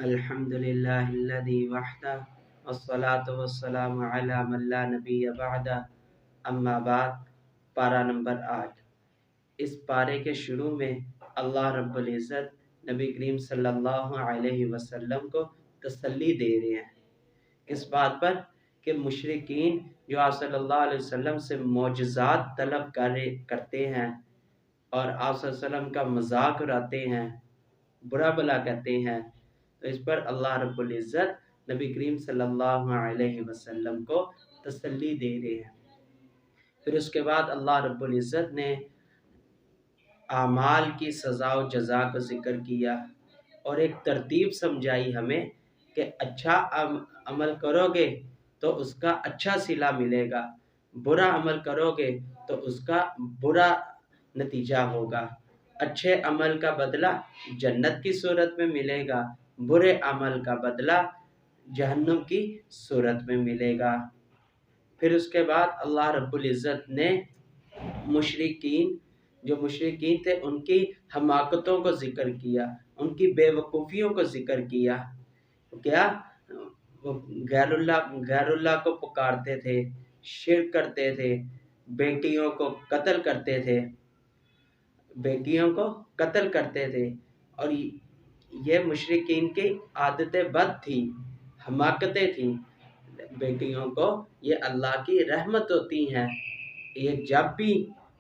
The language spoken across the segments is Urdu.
الحمد للہ الذی وحدہ والصلاة والسلام علی من لا نبی بعدہ اما بعد۔ پارہ نمبر 8۔ اس پارے کے شروع میں اللہ رب العزت نبی کریم صلی اللہ علیہ وسلم کو تسلی دے رہے ہیں اس بات پر کہ مشرکین جو آپ صلی اللہ علیہ وسلم سے معجزات طلب کرتے ہیں اور آپ صلی اللہ علیہ وسلم کا مذاق اڑاتے ہیں، برا بلا کہتے ہیں، تو اس پر اللہ رب العزت نبی کریم صلی اللہ علیہ وسلم کو تسلی دے رہے ہیں۔ پھر اس کے بعد اللہ رب العزت نے اعمال کی سزا و جزا کو ذکر کیا اور ایک ترتیب سمجھائی ہمیں کہ اچھا عمل کرو گے تو اس کا اچھا صلہ ملے گا، برا عمل کرو گے تو اس کا برا نتیجہ ہوگا۔ اچھے عمل کا بدلہ جنت کی صورت میں ملے گا، برے عمل کا بدلہ جہنم کی صورت میں ملے گا۔ پھر اس کے بعد اللہ رب العزت نے جو مشرکین تھے ان کی حماقتوں کو ذکر کیا، ان کی بے وقوفیوں کو ذکر کیا۔ کیا وہ غیر اللہ کو پکارتے تھے، شرک کرتے تھے، بیٹیوں کو قتل کرتے تھے اور یہ مشرکین کی عادتیں بد تھی، حماقتیں تھیں۔ بیٹیوں کو یہ اللہ کی رحمت ہوتی ہیں، یہ جب بھی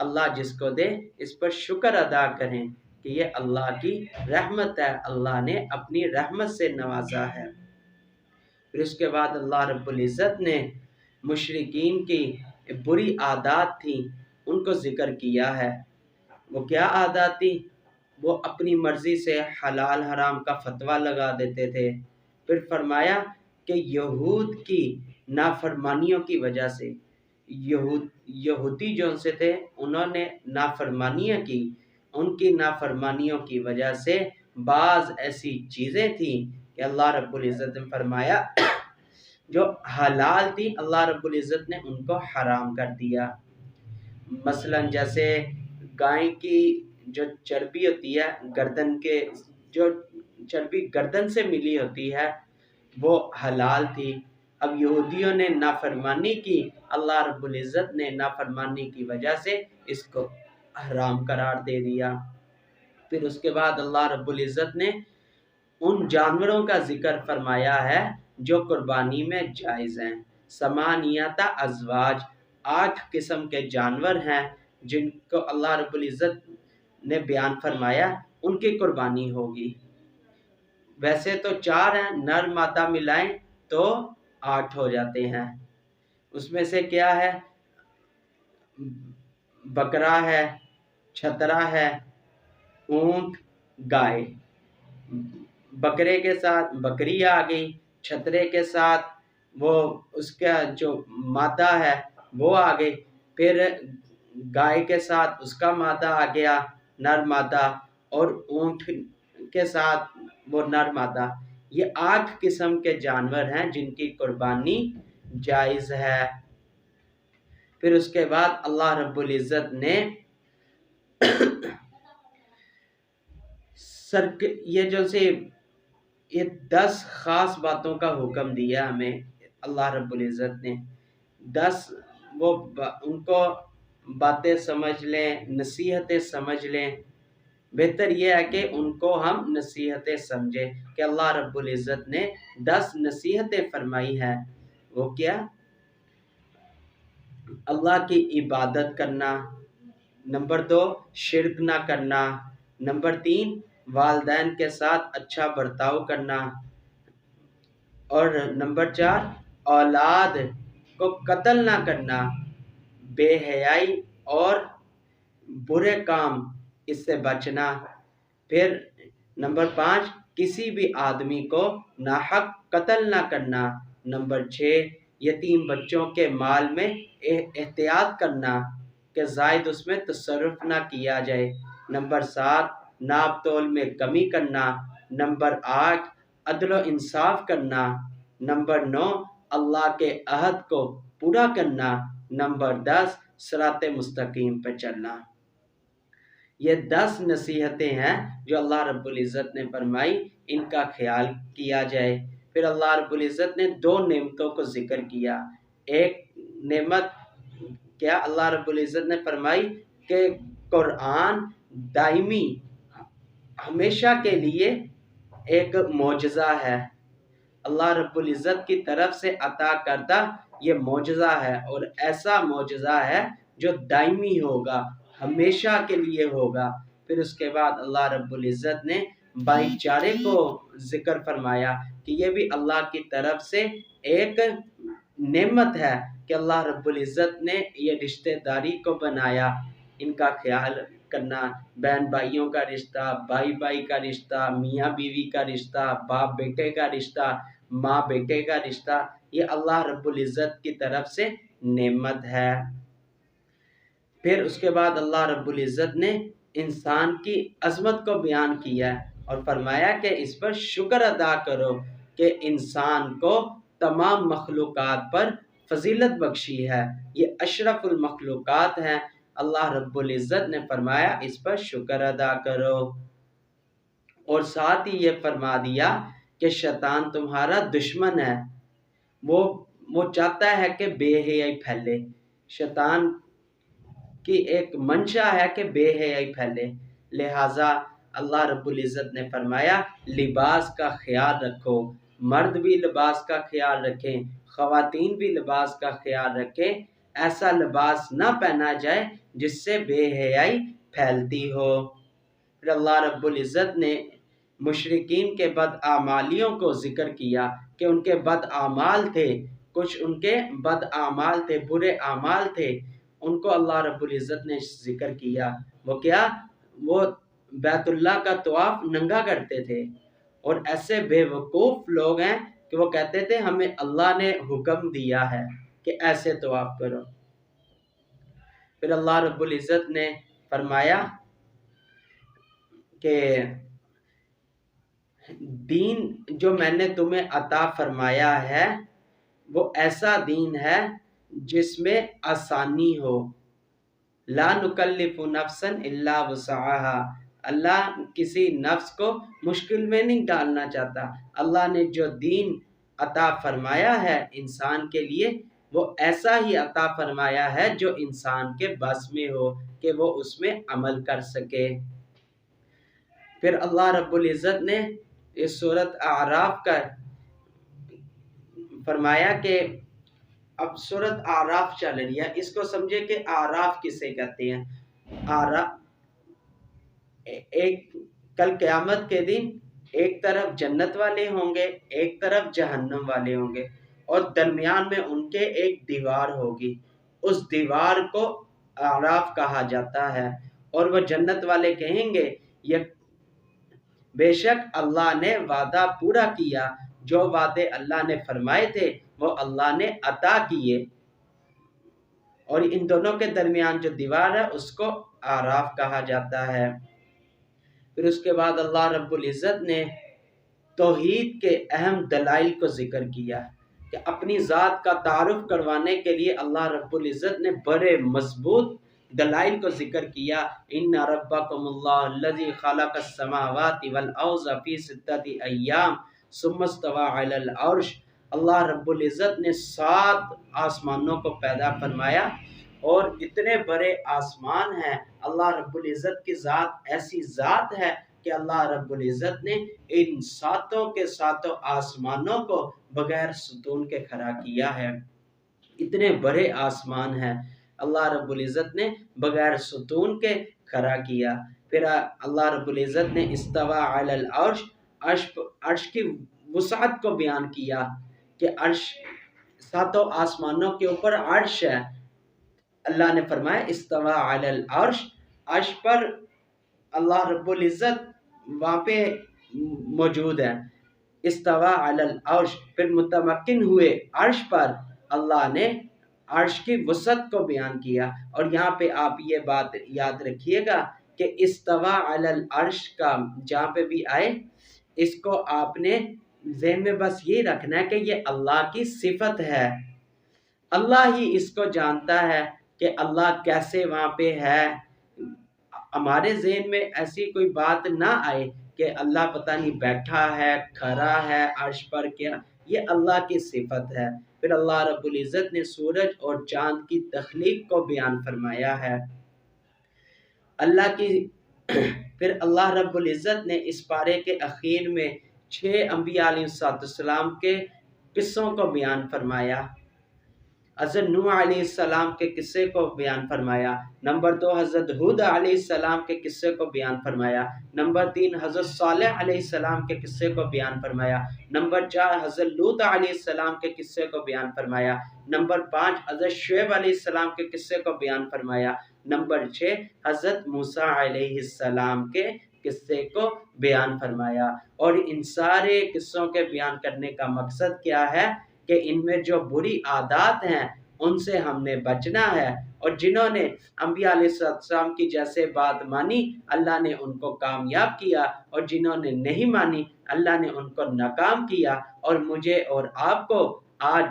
اللہ جس کو دے اس پر شکر ادا کریں کہ یہ اللہ کی رحمت ہے، اللہ نے اپنی رحمت سے نوازا ہے۔ پھر اس کے بعد اللہ رب العزت نے مشرکین کی بری عادات تھیں ان کو ذکر کیا ہے۔ وہ کیا عادات تھیں؟ وہ اپنی مرضی سے حلال حرام کا فتویٰ لگا دیتے تھے۔ پھر فرمایا کہ یہود کی نافرمانیوں کی وجہ سے یہودی جو ان سے تھے انہوں نے نافرمانیاں کی، ان کی نافرمانیوں کی وجہ سے بعض ایسی چیزیں تھیں کہ اللہ رب العزت نے فرمایا جو حلال تھی اللہ رب العزت نے ان کو حرام کر دیا۔ مثلا جیسے گائے کی جو چربی ہوتی ہے، گردن کے جو چربی گردن سے ملی ہوتی ہے وہ حلال تھی۔ اب یہودیوں نے نافرمانی کی، اللہ رب العزت نے نافرمانی کی وجہ سے اس کو حرام قرار دے دیا۔ پھر اس کے بعد اللہ رب العزت نے ان جانوروں کا ذکر فرمایا ہے جو قربانی میں جائز ہیں۔ ثمانیۃ ازواج، 8 قسم کے جانور ہیں جن کو اللہ رب العزت نے بیان فرمایا ان کی قربانی ہوگی۔ ویسے تو 4 ہیں، نر مادہ ملائیں تو 8 ہو جاتے ہیں۔ اس میں سے کیا ہے؟ بکرا ہے، چھترا ہے، اونٹ، گائے۔ بکرے کے ساتھ بکری آ گئی، چھترے کے ساتھ وہ اس کا جو مادہ ہے وہ آ گئی، پھر گائے کے ساتھ اس کا مادہ آ گیا نر مادہ، اور اونٹ کے ساتھ وہ نر مادہ۔ یہ 8 قسم کے جانور ہیں جن کی قربانی جائز ہے۔ پھر اس کے بعد اللہ رب العزت نے یہ 10 خاص باتوں کا حکم دیا ہمیں اللہ رب العزت نے۔ 10 ان کو باتیں سمجھ لیں، نصیحتیں سمجھ لیں۔ بہتر یہ ہے کہ ان کو ہم نصیحتیں سمجھیں کہ اللہ رب العزت نے 10 نصیحتیں فرمائی ہیں۔ وہ کیا؟ اللہ کی عبادت کرنا، نمبر 2 شرک نہ کرنا، نمبر 3 والدین کے ساتھ اچھا برتاؤ کرنا، اور نمبر 4 اولاد کو قتل نہ کرنا، بے حیائی اور برے کام اس سے بچنا۔ پھر نمبر 5 کسی بھی آدمی کو ناحق قتل نہ کرنا، نمبر 6 یتیم بچوں کے مال میں احتیاط کرنا کہ زائد اس میں تصرف نہ کیا جائے، نمبر 7 ناپ تول میں کمی کرنا، نمبر 8 عدل و انصاف کرنا، نمبر 9 اللہ کے عہد کو پورا کرنا، نمبر 10 صراط مستقیم پہ چلنا۔ یہ 10 نصیحتیں ہیں جو اللہ رب العزت نے فرمائی، ان کا خیال کیا جائے۔ پھر اللہ رب العزت نے 2 نعمتوں کو ذکر کیا۔ ایک نعمت کیا اللہ رب العزت نے فرمائی کہ قرآن دائمی ہمیشہ کے لیے ایک معجزہ ہے، اللہ رب العزت کی طرف سے عطا کردہ یہ معجزہ ہے، اور ایسا معجزہ ہے جو دائمی ہوگا، ہمیشہ کے لیے ہوگا۔ پھر اس کے بعد اللہ رب العزت نے بھائی چارے کو ذکر فرمایا کہ یہ بھی اللہ کی طرف سے ایک نعمت ہے کہ اللہ رب العزت نے یہ رشتہ داری کو بنایا، ان کا خیال کرنا، بہن بھائیوں کا رشتہ، بھائی بھائی کا رشتہ، میاں بیوی کا رشتہ، باپ بیٹے کا رشتہ، ماں بیٹے کا رشتہ، یہ اللہ رب العزت کی طرف سے نعمت ہے۔ پھر اس کے بعد اللہ رب العزت نے انسان کی عظمت کو بیان کیا اور فرمایا کہ اس پر شکر ادا کرو کہ انسان کو تمام مخلوقات پر فضیلت بخشی ہے، یہ اشرف المخلوقات ہیں، اللہ رب العزت نے فرمایا اس پر شکر ادا کرو۔ اور ساتھ ہی یہ فرما دیا کہ شیطان تمہارا دشمن ہے، وہ چاہتا ہے کہ بے حیائی پھیلے، شیطان کی ایک منشا ہے کہ بے حیائی پھیلے، لہٰذا اللہ رب العزت نے فرمایا لباس کا خیال رکھو، مرد بھی لباس کا خیال رکھیں، خواتین بھی لباس کا خیال رکھیں، ایسا لباس نہ پہنا جائے جس سے بے حیائی پھیلتی ہو۔ پھر اللہ رب العزت نے مشرکین کے بدعمالیوں کو ذکر کیا کہ ان کے بد اعمال تھے، کچھ ان کے بد اعمال تھے، برے اعمال تھے، ان کو اللہ رب العزت نے ذکر کیا۔ وہ کیا؟ وہ بیت اللہ کا طواف ننگا کرتے تھے، اور ایسے بے وقوف لوگ ہیں کہ وہ کہتے تھے ہمیں اللہ نے حکم دیا ہے کہ ایسے طواف کرو۔ پھر اللہ رب العزت نے فرمایا کہ دین جو میں نے تمہیں عطا فرمایا ہے وہ ایسا دین ہے جس میں آسانی ہو، لا نکلف نفسا الا وسعها، اللہ کسی نفس کو مشکل میں نہیں ڈالنا چاہتا۔ اللہ نے جو دین عطا فرمایا ہے انسان کے لیے وہ ایسا ہی عطا فرمایا ہے جو انسان کے بس میں ہو کہ وہ اس میں عمل کر سکے۔ پھر اللہ رب العزت نے اس سورۃ اعراف کا فرمایا کہ اب سورۃ اعراف چل رہی ہے، اس کو سمجھے کہ اعراف کسے کہتے ہیں۔ اعراف ایک کل قیامت کے دن ایک طرف جنت والے ہوں گے، ایک طرف جہنم والے ہوں گے، اور درمیان میں ان کے ایک دیوار ہوگی، اس دیوار کو اعراف کہا جاتا ہے، اور وہ جنت والے کہیں گے یہ بے شک اللہ نے وعدہ پورا کیا، جو وعدے اللہ نے فرمائے تھے وہ اللہ نے عطا کیے، اور ان دونوں کے درمیان جو دیوار ہے اس کو اعراف کہا جاتا ہے۔ پھر اس کے بعد اللہ رب العزت نے توحید کے اہم دلائل کو ذکر کیا کہ اپنی ذات کا تعارف کروانے کے لیے اللہ رب العزت نے بڑے مضبوط دلائل کو ذکر کیا۔ ان ربکم اللہ الذی خلق السماوات والارض فی ستۃ ایام ثم استوى علی العرش، اللہ رب العزت نے 7 آسمانوں کو پیدا فرمایا، اور اتنے بڑے آسمان ہیں، اللہ رب العزت کی ذات ایسی ذات ہے کہ اللہ رب العزت نے ان 7 کے 7 آسمانوں کو بغیر ستون کے کھڑا کیا ہے، اتنے بڑے آسمان ہیں، اللہ رب العزت نے بغیر ستون کے کھڑا کیا۔ پھر اللہ رب العزت نے استوى علی العرش، عرش کی وسعت کو بیان کیا کہ عرش 7 آسمانوں کے اوپر عرش ہے، اللہ نے فرمایا استوى علی العرش، عرش پر اللہ رب العزت وہاں پہ موجود ہے، استوى علی العرش۔ پھر متمکن ہوئے عرش پر، اللہ نے عرش کی وسعت کو بیان کیا، اور یہاں پہ آپ یہ بات یاد رکھیے گا کہ استوى علی العرش کا جہاں پہ بھی آئے اس کو آپ نے ذہن میں بس یہ رکھنا ہے کہ یہ اللہ کی صفت ہے، اللہ ہی اس کو جانتا ہے کہ اللہ کیسے وہاں پہ ہے، ہمارے ذہن میں ایسی کوئی بات نہ آئے کہ اللہ پتہ نہیں بیٹھا ہے، کھڑا ہے عرش پر، کیا یہ اللہ کی صفت ہے۔ پھر اللہ رب العزت نے سورج اور چاند کی تخلیق کو بیان فرمایا ہے۔ پھر اللہ رب العزت نے اس پارے کے اخیر میں 6 انبیاء علیہ السلام کے قصوں کو بیان فرمایا۔ حضرت نوح علیہ السلام کے قصے کو بیان فرمایا۔ نمبر 2 حضرت ہود علیہ السلام کے قصے کو بیان فرمایا۔ نمبر 3 حضرت صالح علیہ السلام کے قصے کو بیان فرمایا۔ نمبر 4 حضرت لوط علیہ السلام کے قصے کو بیان فرمایا۔ نمبر 5 حضرت شعیب علیہ السلام کے قصے کو بیان فرمایا۔ نمبر 6 حضرت موسیٰ علیہ السلام کے قصے کو بیان فرمایا۔ اور ان سارے قصوں کے بیان کرنے کا مقصد کیا ہے کہ ان میں جو بری عادات ہیں ان سے ہم نے بچنا ہے، اور جنہوں نے انبیاء علیہ السلام کی جیسے بات مانی اللہ نے ان کو کامیاب کیا، اور جنہوں نے نہیں مانی اللہ نے ان کو ناکام کیا۔ اور مجھے اور آپ کو آج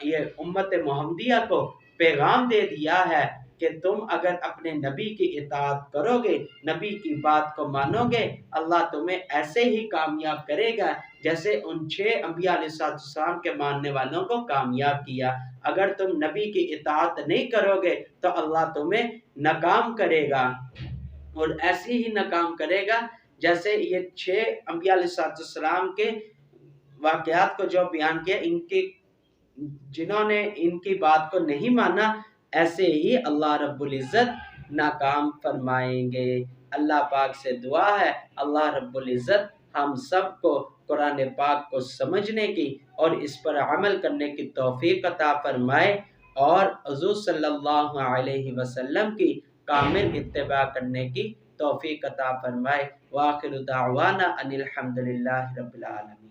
یہ امت محمدیہ کو پیغام دے دیا ہے کہ تم اگر اپنے نبی کی اطاعت کرو گے، نبی کی بات کو مانو گے، اللہ تمہیں ایسے ہی کامیاب کرے گا جیسے ان 6 انبیاء علیہ السلام کے ماننے والوں کو کامیاب کیا۔ اگر تم نبی کی اطاعت نہیں کرو گے تو اللہ تمہیں ناکام کرے گا، اور ایسے ہی ناکام کرے گا جیسے یہ 6 انبیاء علیہ السلام کے واقعات کو جو بیان کیا، جنہوں نے ان کی بات کو نہیں مانا، ایسے ہی اللہ رب العزت ناکام فرمائیں گے۔ اللہ پاک سے دعا ہے اللہ رب العزت ہم سب کو قرآن پاک کو سمجھنے کی اور اس پر عمل کرنے کی توفیق عطا فرمائے، اور حضور صلی اللہ علیہ وسلم کی کامل اتباع کرنے کی توفیق عطا فرمائے۔ وآخر دعوانا ان الحمد للہ رب العالمین۔